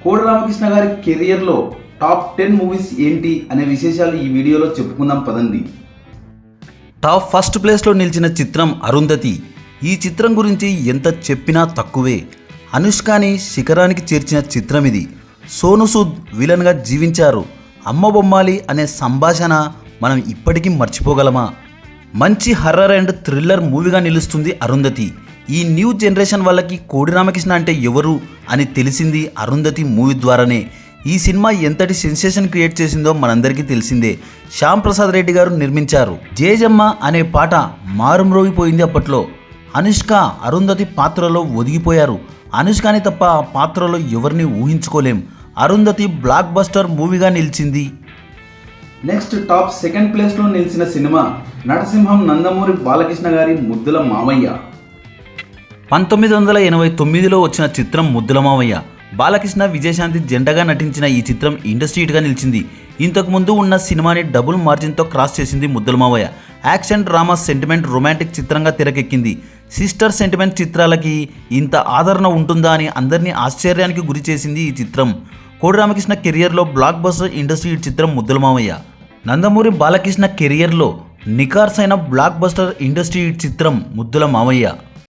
కోడి రామకృష్ణ గారి కెరియర్లో టాప్ 10 మూవీస్ ఏంటి అనే విశేషాలు ఈ వీడియోలో చెప్పుకుందాం పదండి. టాప్ ఫస్ట్ ప్లేస్లో నిలిచిన చిత్రం అరుంధతి. ఈ చిత్రం గురించి ఎంత చెప్పినా తక్కువే. అనుష్కాని శిఖరానికి చేర్చిన చిత్రం ఇది. సోను సూద్ విలన్గా జీవించారు. అమ్మ బొమ్మాలి అనే సంభాషణ మనం ఇప్పటికీ మర్చిపోగలమా? మంచి హర్రర్ అండ్ థ్రిల్లర్ మూవీగా నిలుస్తుంది అరుంధతి. ఈ న్యూ జనరేషన్ వాళ్ళకి కోడి రామకృష్ణ అంటే ఎవరు అని తెలిసింది అరుంధతి మూవీ ద్వారానే. ఈ సినిమా ఎంతటి సెన్సేషన్ క్రియేట్ చేసిందో మనందరికీ తెలిసిందే. శ్యామ్ ప్రసాద్ రెడ్డి గారు నిర్మించారు. జేజమ్మ అనే పాట మారుమ్రోగిపోయింది అప్పట్లో. అనుష్క అరుంధతి పాత్రలో ఒదిగిపోయారు. అనుష్కని తప్ప ఆ పాత్రలో ఎవరిని ఊహించుకోలేం. అరుంధతి బ్లాక్ బస్టర్ మూవీగా నిలిచింది. నెక్స్ట్ టాప్ సెకండ్ ప్లేస్లో నిలిచిన సినిమా నరసింహం నందమూరి బాలకృష్ణ గారి ముద్దుల మామయ్య. 1989లో వచ్చిన చిత్రం ముద్దుల మామయ్య. బాలకృష్ణ విజయశాంతి జంటగా నటించిన ఈ చిత్రం ఇండస్ట్రీ హిట్గా నిలిచింది. ఇంతకుముందు ఉన్న సినిమాని డబుల్ మార్జిన్తో క్రాస్ చేసింది ముద్దుల మామయ్య. యాక్షన్, డ్రామా, సెంటిమెంట్, రొమాంటిక్ చిత్రంగా తెరకెక్కింది. సిస్టర్ సెంటిమెంట్ చిత్రాలకి ఇంత ఆదరణ ఉంటుందా అని అందరినీ ఆశ్చర్యానికి గురి చేసింది ఈ చిత్రం. కోడి రామకృష్ణ కెరియర్లో బ్లాక్ బస్టర్ ఇండస్ట్రీ హిట్ చిత్రం ముద్దుల మామయ్య. నందమూరి బాలకృష్ణ కెరియర్లో నికార్సైన బ్లాక్ బస్టర్ ఇండస్ట్రీ హిట్ చిత్రం ముద్దుల మామయ్య.